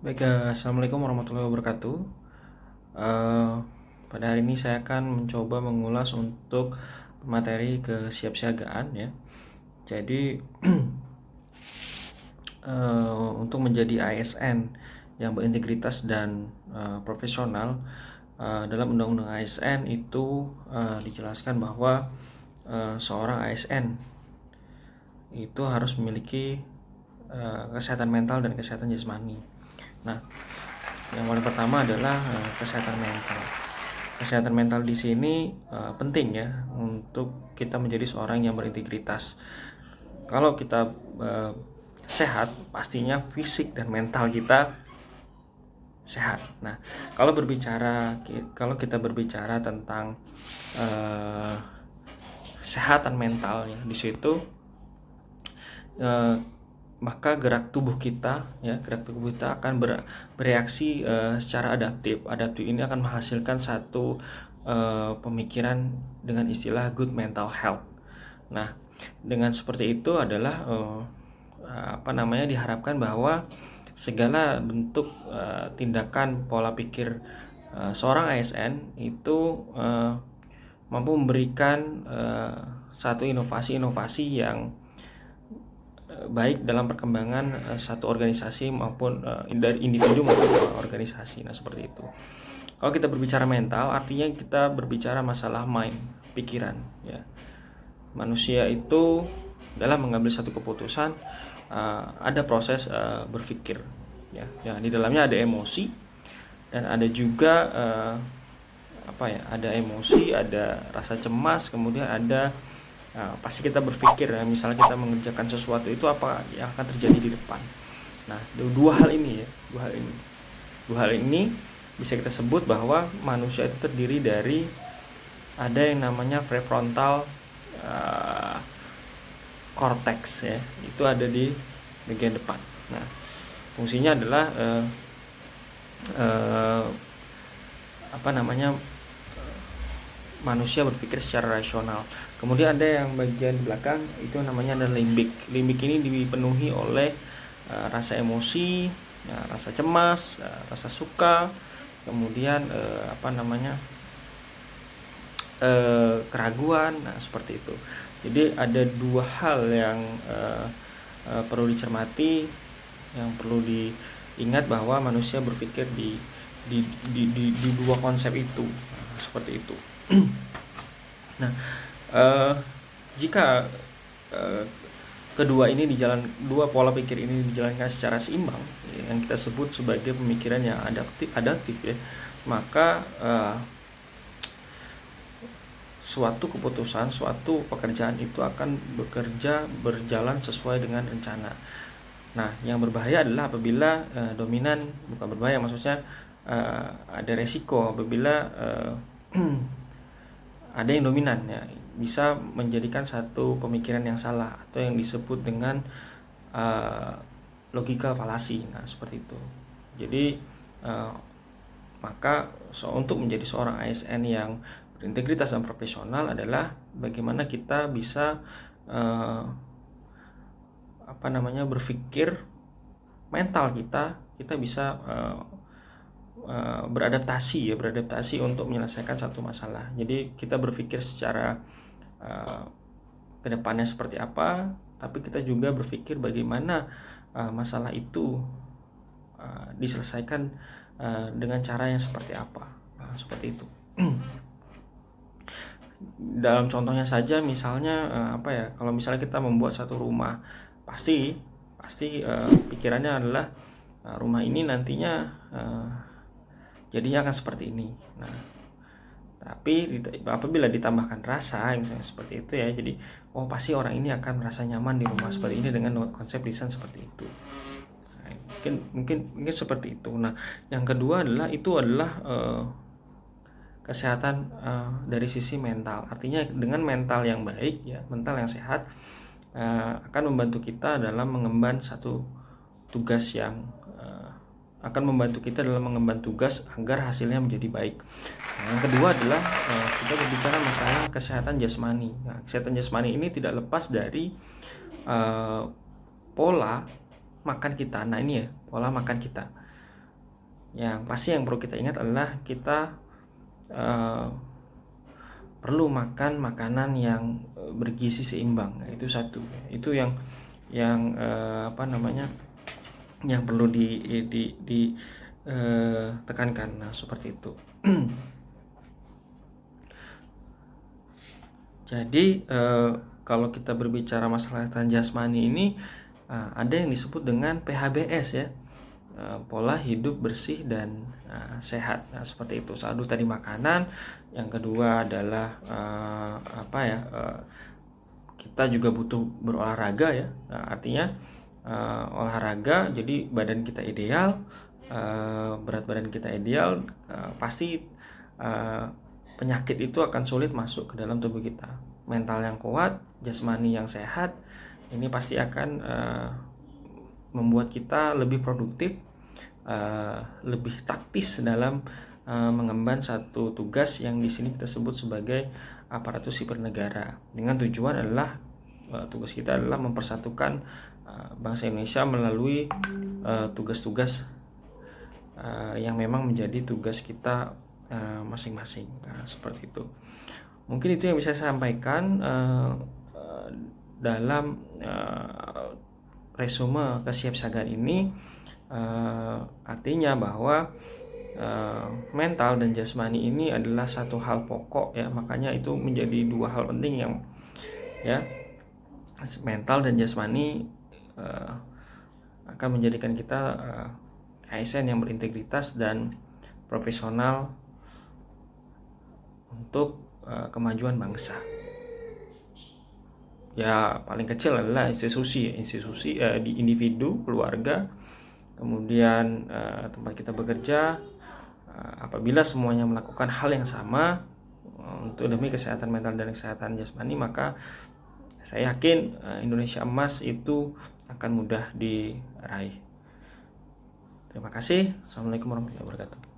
Baik, assalamualaikum warahmatullahi wabarakatuh. Eh, Pada hari ini saya akan mencoba mengulas untuk materi kesiapsiagaan ya. Jadi untuk menjadi ASN yang berintegritas dan profesional, dalam Undang-Undang ASN itu dijelaskan bahwa seorang ASN itu harus memiliki kesehatan mental dan kesehatan jasmani. Nah, yang paling pertama adalah kesehatan mental. Kesehatan mental di sini penting ya untuk kita menjadi seorang yang berintegritas. Kalau kita sehat, pastinya fisik dan mental kita sehat. Nah, kalau kita berbicara tentang uh, kesehatan mental ya, di situ uh, maka gerak tubuh kita akan bereaksi secara adaptif. Adaptif ini akan menghasilkan satu pemikiran dengan istilah good mental health. Nah, dengan seperti itu adalah diharapkan bahwa segala bentuk tindakan pola pikir seorang ASN itu mampu memberikan satu inovasi-inovasi yang baik dalam perkembangan satu organisasi maupun dari individu maupun organisasi. Nah, seperti itu. Kalau kita berbicara mental, artinya kita berbicara masalah mind, pikiran ya. Manusia itu dalam mengambil satu keputusan ada proses berpikir ya. Ya, di dalamnya ada emosi dan ada juga ada emosi, ada rasa cemas, kemudian ada pasti kita berpikir ya, misalnya kita mengerjakan sesuatu itu apa yang akan terjadi di depan. Nah, dua hal ini dua hal ini bisa kita sebut bahwa manusia itu terdiri dari ada yang namanya prefrontal cortex ya, itu ada di bagian depan. Nah, fungsinya adalah manusia berpikir secara rasional. Kemudian ada yang bagian belakang itu namanya ada limbik. Limbik ini dipenuhi oleh rasa emosi, rasa cemas, rasa suka, kemudian keraguan. Nah, seperti itu. Jadi ada dua hal yang perlu dicermati, yang perlu diingat bahwa manusia berpikir di dua konsep itu. Nah, seperti itu. Nah, jika dua pola pikir ini dijalankan secara seimbang, yang kita sebut sebagai pemikiran yang adaptif ya, maka suatu keputusan, suatu pekerjaan itu akan berjalan sesuai dengan rencana. Nah, yang berbahaya adalah apabila bukan berbahaya, maksudnya ada resiko apabila ada yang dominan ya, bisa menjadikan satu pemikiran yang salah atau yang disebut dengan logical fallacy. Nah, seperti itu. Jadi maka untuk menjadi seorang ASN yang berintegritas dan profesional adalah bagaimana kita bisa berpikir mental kita bisa beradaptasi untuk menyelesaikan satu masalah. Jadi kita berpikir secara kedepannya seperti apa, tapi kita juga berpikir bagaimana masalah itu diselesaikan dengan cara yang seperti apa. Nah, seperti itu. Dalam contohnya saja, misalnya kalau misalnya kita membuat satu rumah, pasti pikirannya adalah rumah ini nantinya jadinya akan seperti ini. Nah, tapi apabila ditambahkan rasa misalnya seperti itu ya, jadi pasti orang ini akan merasa nyaman di rumah seperti ini dengan konsep desain seperti itu. Nah, mungkin seperti itu. Nah, yang kedua adalah kesehatan dari sisi mental. Artinya dengan mental yang baik ya, mental yang sehat akan membantu kita dalam mengemban satu tugas akan membantu kita dalam mengemban tugas agar hasilnya menjadi baik. Nah, yang kedua adalah kita berbicara masalah kesehatan jasmani. Nah, kesehatan jasmani ini tidak lepas dari pola makan kita. Nah, ini ya, pola makan kita. Yang pasti yang perlu kita ingat adalah kita perlu makan makanan yang bergizi seimbang. Nah, itu satu. Itu yang yang perlu tekankan. Nah, seperti itu. Jadi kalau kita berbicara masalah kesehatan jasmani ini, ada yang disebut dengan PHBS ya, pola hidup bersih dan sehat. Nah, seperti itu. Satu tadi makanan, yang kedua adalah kita juga butuh berolahraga ya. Nah, artinya olahraga, jadi badan kita ideal, berat badan kita ideal, pasti penyakit itu akan sulit masuk ke dalam tubuh kita. Mental yang kuat, jasmani yang sehat, ini pasti akan membuat kita lebih produktif, lebih taktis dalam mengemban satu tugas yang di sini kita sebut sebagai aparatur sipil negara. Dengan tujuan adalah tugas kita adalah mempersatukan bangsa Indonesia melalui tugas-tugas yang memang menjadi tugas kita masing-masing. Nah, seperti itu. Mungkin itu yang bisa saya sampaikan dalam resume kesiapsiagaan ini. Artinya bahwa mental dan jasmani ini adalah satu hal pokok ya, makanya itu menjadi dua hal penting yang ya, mental dan jasmani akan menjadikan kita ASN yang berintegritas dan profesional untuk kemajuan bangsa. Ya paling kecil adalah institusi di individu, keluarga, kemudian tempat kita bekerja. Apabila semuanya melakukan hal yang sama untuk demi kesehatan mental dan kesehatan jasmani, maka saya yakin Indonesia emas itu akan mudah diraih. Terima kasih. Assalamualaikum warahmatullahi wabarakatuh.